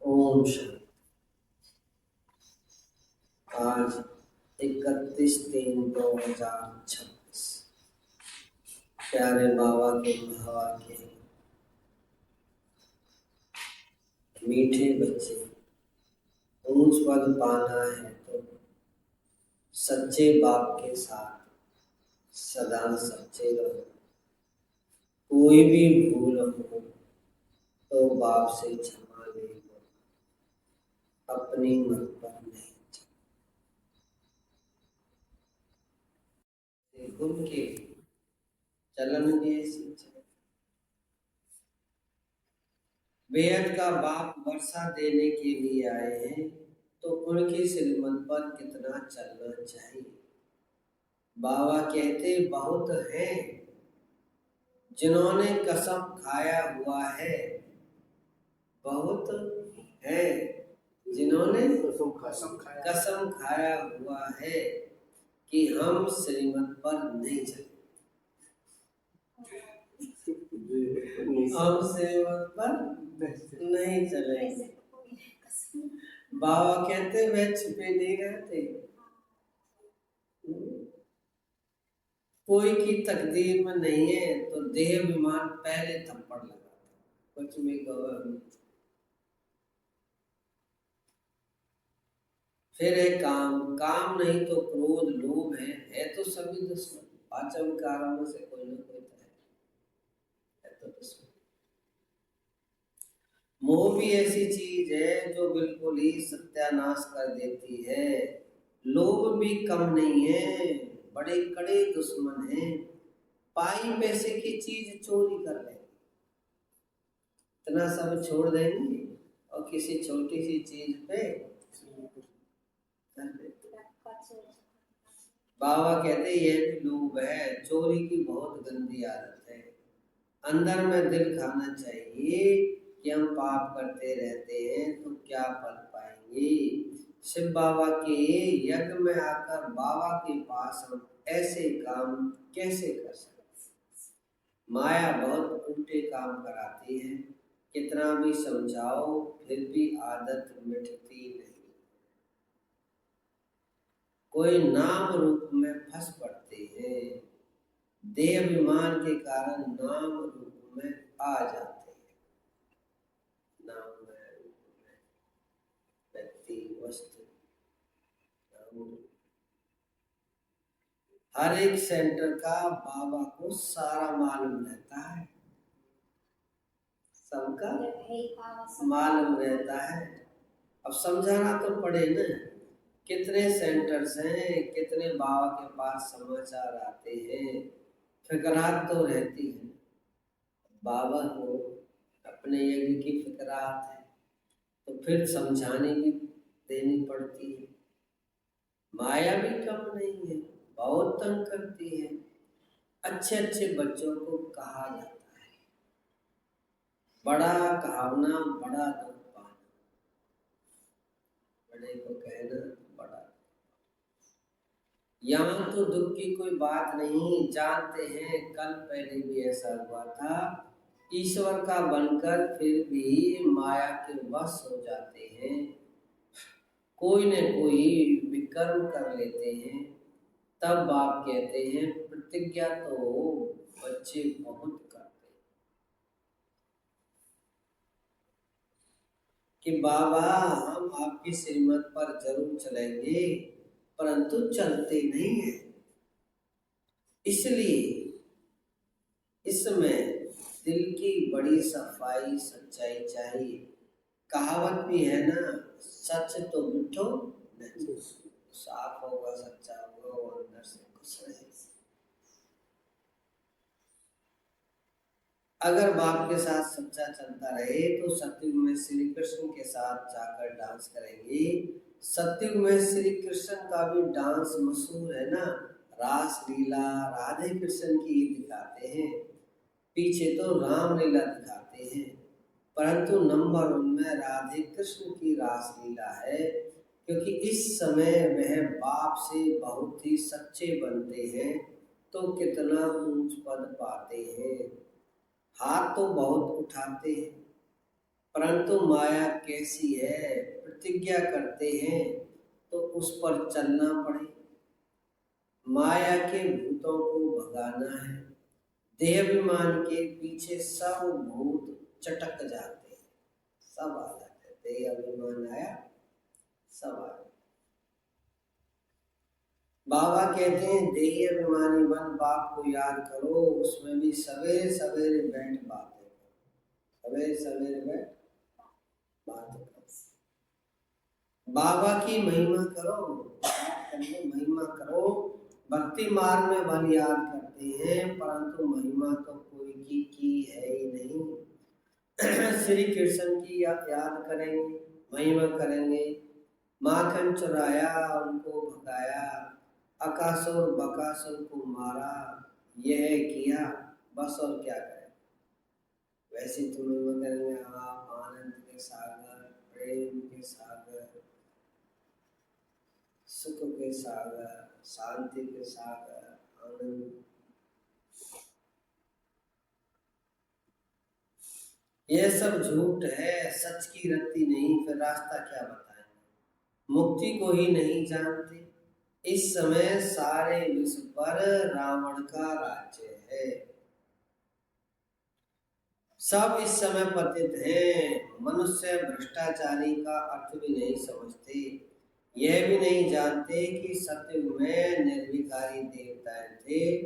ओम शांति। आज 31/3/2026 प्यारे बाबा के हवा के मीठे बच्चे, ऊंच पद पाना है तो सच्चे बाप के साथ सदा सच्चे रहो। कोई भी भूल हो तो बाप से क्षमा ले लो, अपनी मन पर नहीं गुण के चलन के सिंचन। बेहद का बाप वर्षा देने के लिए आए हैं तो उनके श्रीमत पर कितना चलना चाहिए। बाबा कहते बहुत हैं जिन्होंने कसम खाया हुआ है, बहुत है जिन्होंने कसम खाया हुआ है कि हम श्रीमत पर नहीं चले, हम श्रीमत पर नहीं चलेंगे। बाबा कहते वह छुपे नहीं रहते। कोई की तकदीर में नहीं है तो देह विमान पहले थप्पड़ लगाता, कुछ भी गौरव। फिर है काम, काम नहीं तो क्रोध लोभ है तो सभी दुश्मन। पांचों विकारों में से कोई ना कोई है तो दुश्मन। मोह भी ऐसी चीज है जो बिल्कुल ही सत्यानाश कर देती है। लोभ भी कम नहीं है, बड़े कड़े दुश्मन हैं। पाई पैसे की चीज चोरी कर लेंगे, इतना सब छोड़ देंगे और किसी छोटी सी चीज पे बाबा कहते यह भी लोभ है, चोरी की बहुत गंदी आदत है। अंदर में दिल खाना चाहिए कि हम पाप करते रहते हैं तो क्या फल पाएंगे। शिव बाबा के यज्ञ में आकर बाबा के पास हम ऐसे काम कैसे कर सकते। माया बहुत उल्टे काम कराती है, कितना भी समझाओ फिर भी आदत मिटती नहीं। कोई नाम रूप में फंस पड़ते हैं, देह अभिमान के कारण नाम रूप में आ जाते हैं। नाम में रूप में व्यक्ति वस्तु नाम। हर एक सेंटर का बाबा को सारा मालूम रहता है, सबका मालूम रहता है। अब समझाना तो पड़े ना, कितने सेंटर्स हैं, कितने बाबा के पास समाचार आते हैं, फिक्रात तो रहती है। बाबा को अपने यज्ञ की फिक्रात है तो फिर समझाने भी देनी पड़ती है। माया भी कम नहीं है, बहुत तंग करती है। अच्छे अच्छे बच्चों को कहा जाता है बड़ा कहावना बड़ा दुख पाना, बड़े को कहना बड़ा। यहाँ तो दुख की कोई बात नहीं, जानते हैं कल पहले भी ऐसा हुआ था। ईश्वर का बनकर फिर भी माया के वश हो जाते हैं, कोई न कोई विकर्म कर लेते हैं। तब बाप कहते हैं प्रतिज्ञा तो बच्चे बहुत करते हैं कि बाबा हम आपकी श्रीमत पर जरूर चलेंगे, परंतु चलते नहीं है। इसलिए इसमें दिल की बड़ी सफाई सच्चाई चाहिए। कहावत भी है ना, सच तो मिठो नहीं, साफ होगा सच्चा होगा वो अंदर से खुश रहे। अगर बाप के साथ सच्चा चलता रहे तो सतयुग में श्री कृष्ण के साथ जाकर डांस करेंगे। सतयुग में श्री कृष्ण का भी डांस मशहूर है ना, रास लीला राधे कृष्ण की दिखाते हैं, पीछे तो राम लीला दिखाते हैं, परंतु नंबर 1 में राधे कृष्ण की रास लीला है, क्योंकि इस समय वह बाप से बहुत ही सच्चे बनते हैं तो कितना ऊंच पद पाते हैं। हाथ तो बहुत उठाते हैं परंतु माया कैसी है, प्रतिज्ञा करते हैं तो उस पर चलना पड़े। माया के भूतों को भगाना है। देहाभिमान के पीछे सब भूत चटक जाते हैं, सब आ जाते हैं। देहाभिमान आया, सब आ जाते। बाबा कहते हैं देही अभिमानी मन बाप को याद करो, उसमें भी सवेरे सवेरे बैठ बातें करो, सवेरे सवेरे बैठ बातें करो, बाबा की महिमा करो, महिमा करो। भक्ति मार्ग में भल याद करते हैं, परंतु महिमा तो कोई की है ही नहीं। श्री कृष्ण की याद करेंगे, महिमा करेंगे। माखन चुराया, उनको भगाया, अकासुर बकासुर को मारा, यह किया, बस और क्या करें। वैसे तो महिमा करेंगे आप आनंद के सागर, प्रेम के सागर, सुख के सागर, शांति के सागर, आनंद। यह सब झूठ है, सच की रत्ती नहीं, फिर रास्ता क्या बताएं। मुक्ति को ही नहीं जानते। इस समय सारे विश्व पर रावण का राज्य है। सब इस समय पतित हैं। मनुष्य भ्रष्टाचारी का अर्थ भी नहीं समझते, यह भी नहीं जानते कि सतयुग में निर्विकारी देवताएं थे।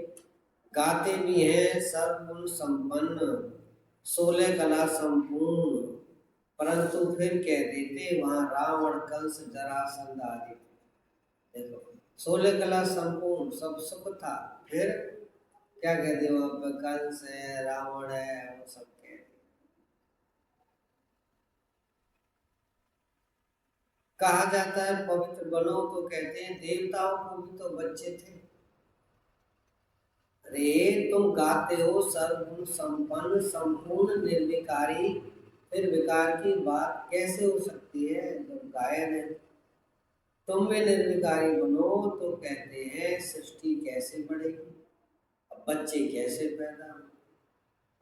गाते भी हैं सर्वगुण संपन्न, 16 कला संपूर्ण, परंतु फिर कह देते वहां रावण कंस जरासंध आदि थे। देखो 16 कला संपूर्ण, सब सुख था, फिर क्या कहते वहां पर कंस है, रावण है, वो सब कहा जाता है पवित्र बनो, तो कहते हैं देवताओं को भी तो बच्चे थे। अरे तुम गाते हो सर्वगुण संपन्न संपूर्ण निर्विकारी, फिर विकार की बात कैसे हो सकती है जब गायन है। तुम भी निर्विकारी बनो तो कहते हैं सृष्टि कैसे बढ़ेगी, अब बच्चे कैसे पैदा हो।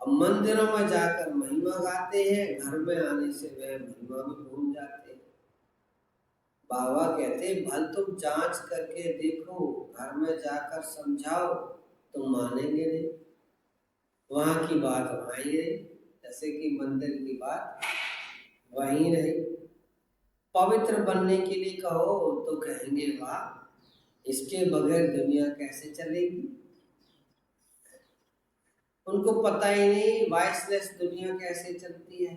अब मंदिरों में जाकर महिमा गाते हैं, घर में आने से वह महिमा भी भूल जाते हैं। बाबा कहते भल तुम जांच करके देखो, घर में जाकर समझाओ, तुम मानेंगे नहीं। वहां की बात वहीं रही, जैसे कि मंदिर की बात वहीं रही। पवित्र बनने के लिए कहो तो कहेंगे वाह, इसके बगैर दुनिया कैसे चलेगी। उनको पता ही नहीं वाइसलेस दुनिया कैसे चलती है,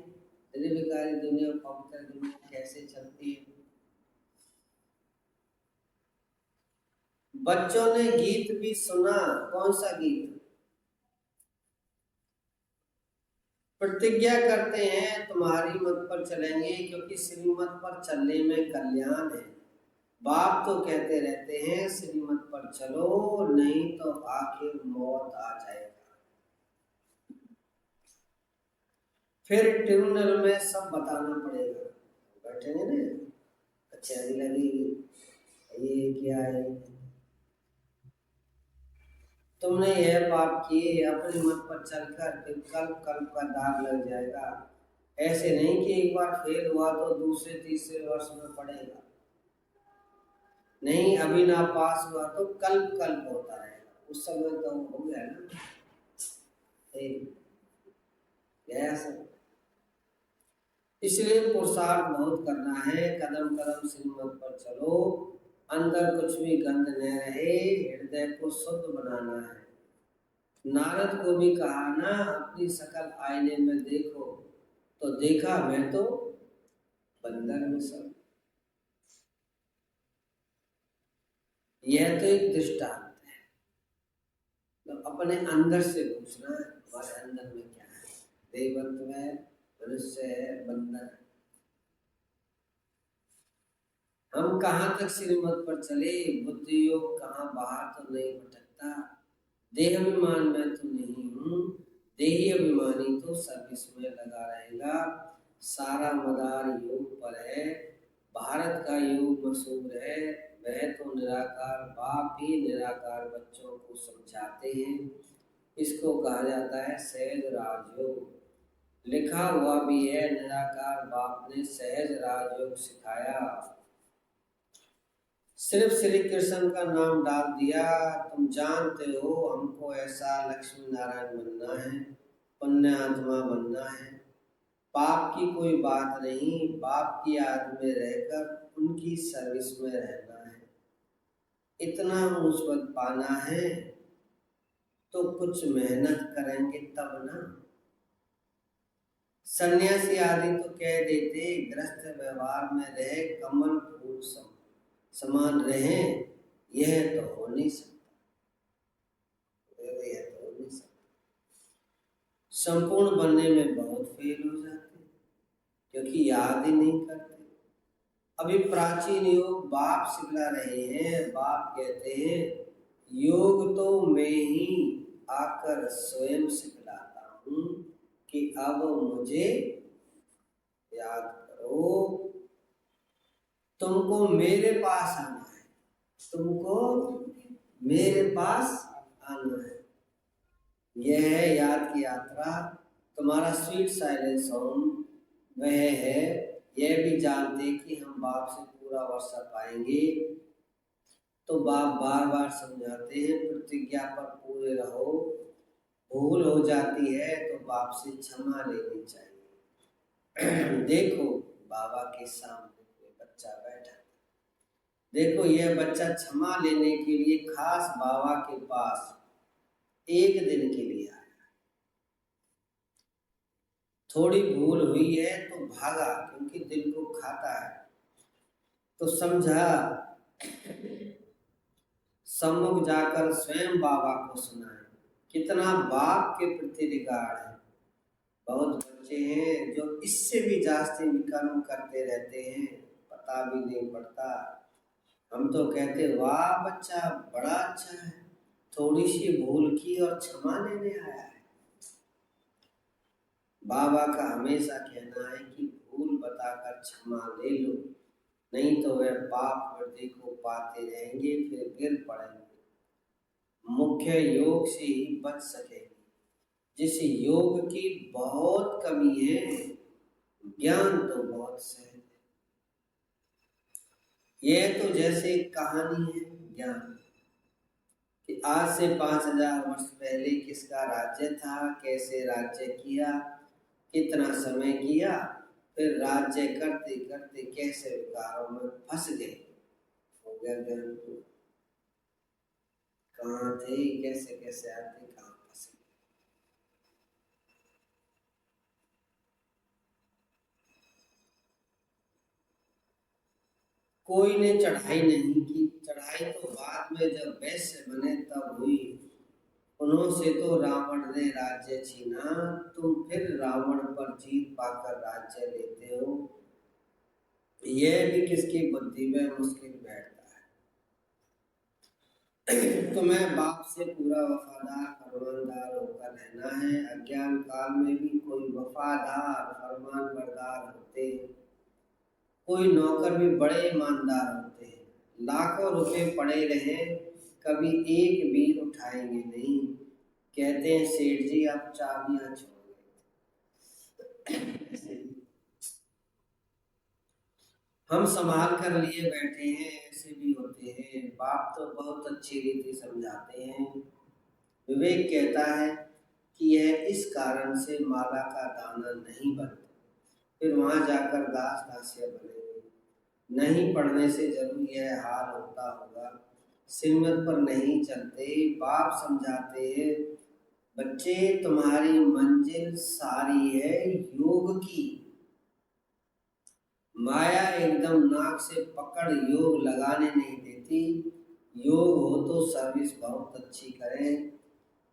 निर्विकारी दुनिया, पवित्र दुनिया कैसे चलती है। बच्चों ने गीत भी सुना, कौन सा गीत। प्रतिज्ञा करते हैं तुम्हारी मत पर चलेंगे, क्योंकि श्रीमत पर चलने में कल्याण है। बाप तो कहते रहते हैं श्रीमत पर चलो, नहीं तो आखिर मौत आ जाएगा। फिर ट्रिब्यूनल में सब बताना पड़ेगा, बैठेंगे ना, कचहरी लगेगी, ये क्या है, तुमने यह पाप किए, अपनी मत पर चलकर फिर कल्प कल्प का दाग लग जाएगा। ऐसे नहीं कि एक बार फेल हुआ तो दूसरे तीसरे वर्ष में पड़ेगा, नहीं अभी ना पास हुआ तो कल्प कल्प होता रहेगा। उस समय तो हो गया ना, गया सब। इसलिए पुरुषार्थ बहुत करना है, कदम कदम श्रीमत पर चलो, अंदर कुछ भी गंध न रहे, हृदय को शुद्ध बनाना है। नारद को भी कहा ना, अपनी शकल आईने में देखो, तो देखा मैं तो बंदर में सब। यह तो एक दृष्टांत है, तो अपने अंदर से पूछना है हमारे अंदर में क्या है। देवत्व है, मनुष्य है, बंदर है। हम कहाँ तक श्रीमत पर चले, बुद्धि योग कहाँ बाहर तो नहीं भटकता। देह अभिमान में तो नहीं हूँ, देही अभिमानी तो सर्विस में लगा रहेगा। सारा मदार योग पर है, भारत का योग मशहूर है। वह तो निराकार बाप भी निराकार बच्चों को समझाते हैं। इसको कहा जाता है सहज राजयोग। लिखा हुआ भी है, निराकार बाप ने सहज राजयोग सिखाया। सिर्फ श्री कृष्ण का नाम डाल दिया। तुम जानते हो हमको ऐसा लक्ष्मी नारायण बनना है, पुण्य आत्मा बनना है। पाप की कोई बात नहीं, बाप की याद में रहकर उनकी सर्विस में रहना है। इतना ऊंच पद पाना है तो कुछ मेहनत करेंगे तब ना। सन्यासी आदि तो कह देते ग्रस्त व्यवहार में रहे, कमल फूल समान रहे। यह तो हो नहीं सकता, यह तो हो नहीं सकता। संपूर्ण बनने में बहुत फेल हो जाते क्योंकि याद ही नहीं करते। अभी प्राचीन योग बाप सिखला रहे हैं। बाप कहते हैं योग तो मैं ही आकर स्वयं सिखलाता हूं कि अब मुझे याद करो। तुमको मेरे पास आना है, तुमको मेरे पास आना है। यह है याद की यात्रा। तुम्हारा स्वीट साइलेंस होम वह है। यह भी जानते कि हम बाप से पूरा वर्षा पाएंगे तो बाप बार बार समझाते हैं प्रतिज्ञा पर पूरे रहो। भूल हो जाती है तो बाप से क्षमा लेनी चाहिए। देखो बाबा के सामने कोई बच्चा बैठा, देखो यह बच्चा क्षमा लेने के लिए खास बाबा के पास एक दिन के लिए आया। थोड़ी भूल हुई है तो भागा क्योंकि दिल को खाता है। तो समझा सम्मुख जाकर स्वयं बाबा को सुनाए। कितना बाप के प्रति रिगार्ड है। बहुत बच्चे हैं जो इससे भी जास्ती विकर्म करते रहते हैं, पता भी नहीं पड़ता। हम तो कहते वाह बच्चा बड़ा अच्छा है, थोड़ी सी भूल की और क्षमा लेने आया है। बाबा का हमेशा कहना है कि भूल बताकर क्षमा ले लो, नहीं तो वह पाप वृद्धि को पाते रहेंगे, फिर गिर पड़ेंगे। मुख्य योग से ही बच सकेंगे। जिस योग की बहुत कमी है, ज्ञान तो बहुत सहज है। यह तो जैसे कहानी है ज्ञान कि आज से 5000 वर्ष पहले किसका राज्य था, कैसे राज्य किया, कितना समय किया, फिर राज्य करते करते कैसे विकारों में फंस गए। हो गया ज्ञान। कहाँ थे, कैसे कैसे आते, कहाँ फंस गए। कोई ने चढ़ाई नहीं की। चढ़ाई तो बाद में जब वैश्य बने तब हुई। उन्हों से तो रावण ने राज्य छीना, तुम फिर रावण पर जीत पाकर राज्य लेते हो। यह भी किसकी बुद्धि में मुश्किल बैठता है। तुम्हें बाप से पूरा वफादार फरमानदार होकर रहना है। अज्ञान काल में भी कोई वफादार फरमान बरदार होते हैं, कोई नौकर भी बड़े ईमानदार होते हैं। लाखों रुपए पड़े रहे कभी एक भी उठाएंगे नहीं। कहते हैं सेठ जी आप चाबियां छोड़ गए। हम संभाल कर लिए बैठे हैं, ऐसे भी होते हैं। बाप तो बहुत अच्छी रीति समझाते हैं। विवेक कहता है कि यह इस कारण से माला का दाना नहीं बनता, फिर वहां जाकर दास दासिया बनेंगे। नहीं पढ़ने से जरूर यह हाल होता होगा। श्रीमत पर नहीं चलते। बाप समझाते हैं बच्चे तुम्हारी मंजिल सारी है योग की। माया एकदम नाक से पकड़ योग लगाने नहीं देती। योग हो तो सर्विस बहुत अच्छी करें,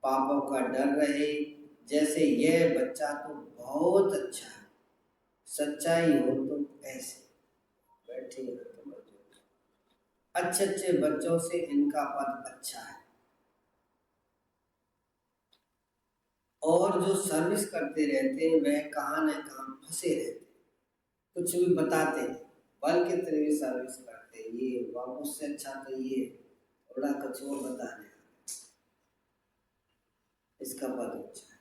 पापों का डर रहे। जैसे यह बच्चा तो बहुत अच्छा है, सच्चाई हो तो ऐसे बैठे अच्छे अच्छे बच्चों से इनका पद अच्छा है। और जो सर्विस करते रहते हैं वह कहाँ न कहाँ फंसे रहते, कुछ भी बताते हैं, बल्कि तेरी सर्विस करते हैं, ये हुआ मुझसे अच्छा तो ये थोड़ा कुछ और बताने इसका पद अच्छा है।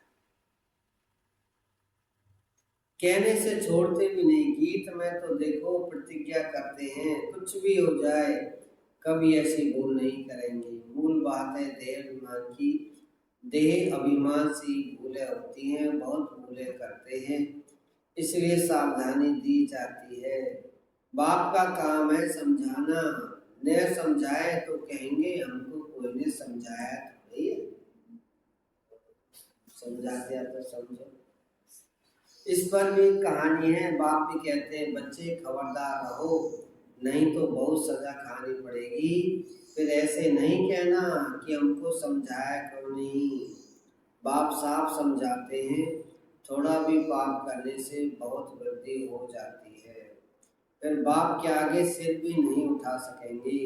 कहने से छोड़ते भी नहीं। गीत में तो देखो प्रतिज्ञा करते हैं कुछ भी हो जाए कभी ऐसी भूल नहीं करेंगे। मूल बात है देह अभिमान की। देह अभिमान से भूलें होती हैं, बहुत भूलें करते हैं, इसलिए सावधानी दी जाती है। बाप का काम है समझाना, न समझाए तो कहेंगे हमको कोई ने समझाया तो नहीं है, समझा दिया तो समझो। इस पर भी कहानी है। बाप भी कहते हैं बच्चे खबरदार रहो, नहीं तो बहुत सजा खानी पड़ेगी। फिर ऐसे नहीं कहना कि हमको समझाया क्यों नहीं। बाप साफ समझाते हैं थोड़ा भी पाप करने से बहुत वृद्धि हो जाती है, फिर बाप के आगे सिर भी नहीं उठा सकेंगे।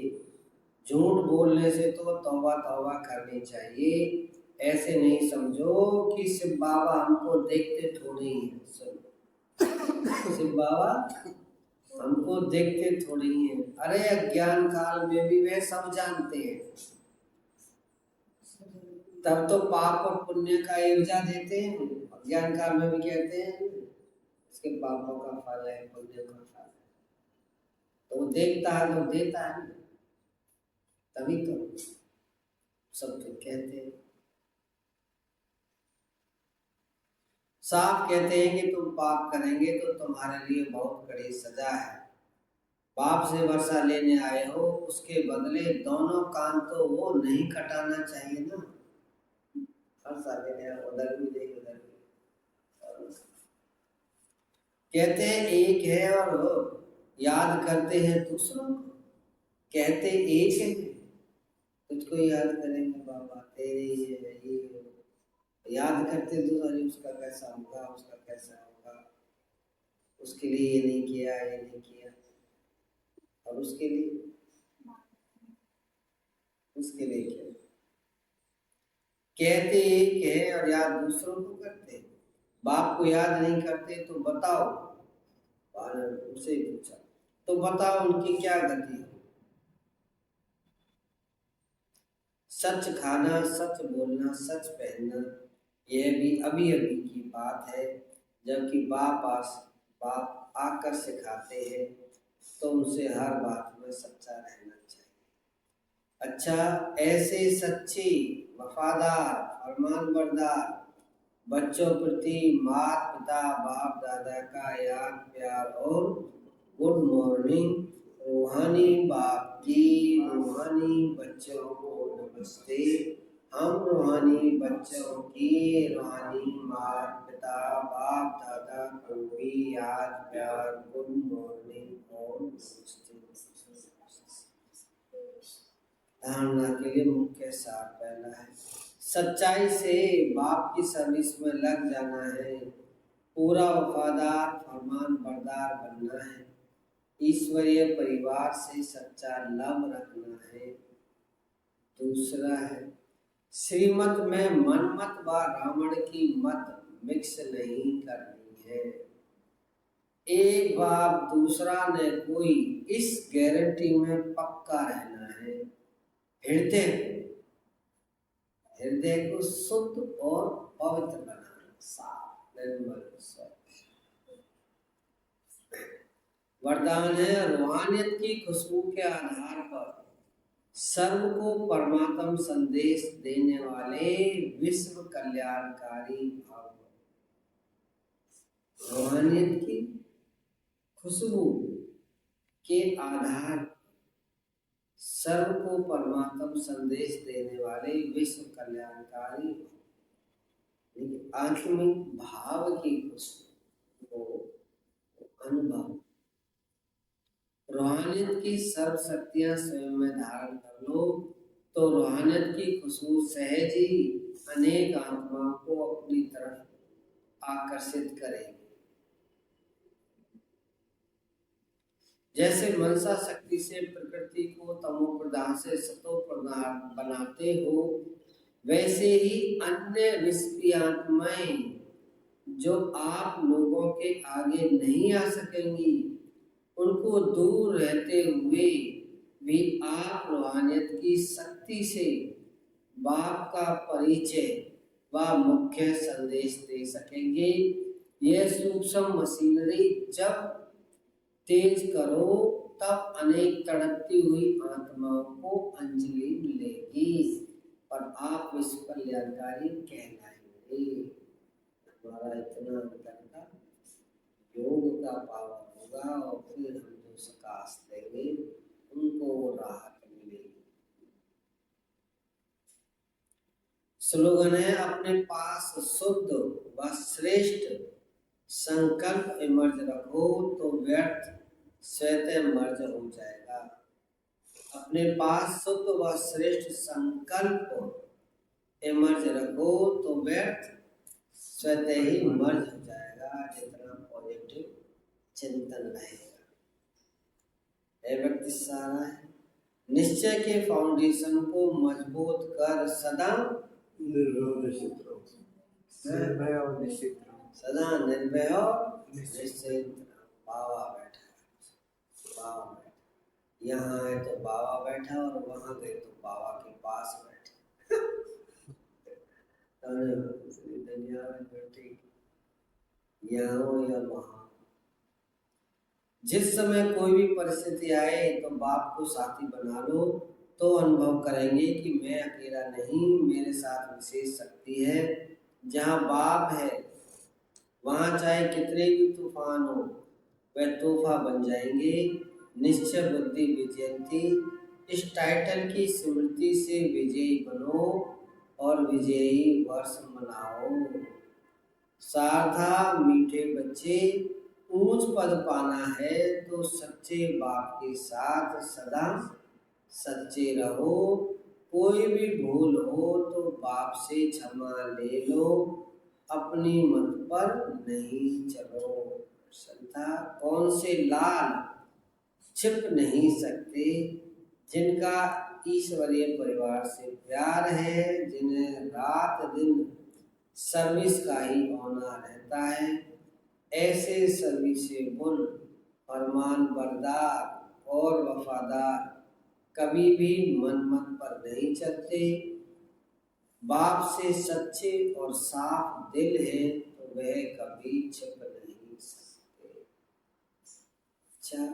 झूठ बोलने से तो तौबा तौबा करनी चाहिए। ऐसे नहीं समझो कि शिव बाबा हमको देखते थोड़ी हैं। शिव बाबा हमको देखते थोड़ी हैं। अरे अज्ञान काल में भी वे सब जानते हैं, तब तो पाप और पुण्य का एवजा देते हैं। अज्ञान काल में भी कहते हैं इसके पापों का फल है, पुण्य का फल है। तो वो देखता है तो देता है, तभी तो सब तो कहते हैं। साफ कहते हैं कि तुम पाप करेंगे तो तुम्हारे लिए बहुत कड़ी सजा है। बाप से वर्षा लेने आए हो, उसके बदले दोनों कान तो वो नहीं कटाना चाहिए ना। वर्षा लेने उधर भी देख उधर भी। कहते हैं एक है और याद करते हैं दूसरों को। कहते एक है, तुझको याद करेंगे बाबा, तेरे ये याद करते दूसरे, उसका कैसा होगा, उसका कैसा होगा, उसके लिए ये नहीं किया, ये नहीं किया, और उसके लिए क्या। कहते एक है और याद दूसरों को करते। बाप को याद नहीं करते तो बताओ, उनसे पूछा तो बताओ उनकी क्या गति है। सच खाना, सच बोलना, सच पहनना, यह भी अभी अभी की बात है। जबकि बाप आकर सिखाते हैं तो उनसे हर बात में सच्चा रहना चाहिए। अच्छा, ऐसे सच्चे वफादार फरमानबरदार बच्चों प्रति माता पिता बाप दादा का याद प्यार और गुड मॉर्निंग। रूहानी बाप की रूहानी बच्चों को नमस्ते। हम रूहानी बच्चों की रूहानी माता पिता बाप दादा को भी याद प्यार गुड मॉर्निंग और नमस्ते। धारणा के लिए मुख्य सार पहला है सच्चाई से बाप की सर्विस में लग जाना है, पूरा वफादार फरमान बरदार बनना है, ईश्वरीय परिवार से सच्चा लव रखना है। दूसरा है श्रीमत में मनमत व रावण की मत मिक्स नहीं करनी है। एक बाप दूसरा ने कोई, इस गारंटी में पक्का रहना है। हृदय को शुद्ध और पवित्र बनाना, साफ निर्मल वरदान है। रूहानियत की खुशबू के आधार पर सर्व को परमात्म संदेश देने वाले विश्व कल्याणकारी भाव। रूहानियत की खुशबू के आधार सर्व को परमात्म संदेश देने वाले विश्व कल्याणकारी आत्मिक भाव की खुशबू को अनुभव। रूहानियत की सर्व शक्तियां स्वयं में धारण कर लो तो रूहानियत की खुशबू सहज ही अनेक आत्माओं को अपनी तरफ आकर्षित करेगी। जैसे मनसा शक्ति से प्रकृति को तमो प्रधान से सतो प्रधान बनाते हो, वैसे ही अन्य विश्वी आत्माएं जो आप लोगों के आगे नहीं आ सकेंगी, उनको दूर रहते हुए भी आप रूहानियत की शक्ति से बाप का परिचय व मुख्य संदेश दे सकेंगे। यह सूक्ष्म मशीनरी जब तेज करो तब अनेक तड़पती हुई आत्माओं को अंजलि मिलेगी और आप विश्व कल्याणकारी कहलाएंगे। हमारा इतना अंतर का योग का पावन होगा और फिर हम जो सकाश देंगे उनको वो राहत मिलेगी। स्लोगन है, अपने पास शुद्ध व श्रेष्ठ संकल्प इमर्ज रखो तो व्यर्थ स्वतः मर्ज हो जाएगा। अपने पास शुद्ध व श्रेष्ठ संकल्प इमर्ज रखो तो व्यर्थ स्वतः ही मर्ज हो जाएगा। जितना पॉजिटिव चिंतन रहेगा। व्यक्ति सारा है, निश्चय के फाउंडेशन को मजबूत कर सदा निर्भय और निश्चित सदा निर्भय और निश्चित। बाबा बैठा, बाबा बैठा, यहाँ है तो बाबा बैठा और वहाँ गए तो बाबा के पास बैठे। दुनिया में बैठे यहाँ हो या वहाँ, जिस समय कोई भी परिस्थिति आए तो बाप को साथी बना लो तो अनुभव करेंगे कि मैं अकेला नहीं, मेरे साथ विशेष शक्ति है। जहाँ बाप है वहाँ चाहे कितने भी तूफान हो वह तूफा बन जाएंगे। निश्चय बुद्धि विजयंती, इस टाइटल की स्मृति से विजयी बनो और विजयी वर्ष मनाओ। सारधा मीठे बच्चे, ऊंच पद पाना है तो सच्चे बाप के साथ सदा सच्चे रहो। कोई भी भूल हो तो बाप से क्षमा ले लो, अपनी मत पर नहीं चलो। संता कौन से लाल छिप नहीं सकते, जिनका ईश्वरीय परिवार से प्यार है, जिन्हें रात दिन सर्विस का ही होना रहता है। ऐसे सर्विसेबल, फरमान बरदार और वफादार कभी भी मनमत पर नहीं चलते। बाप से सच्चे और साफ दिल है तो वह कभी छिप नहीं सकते। अच्छा,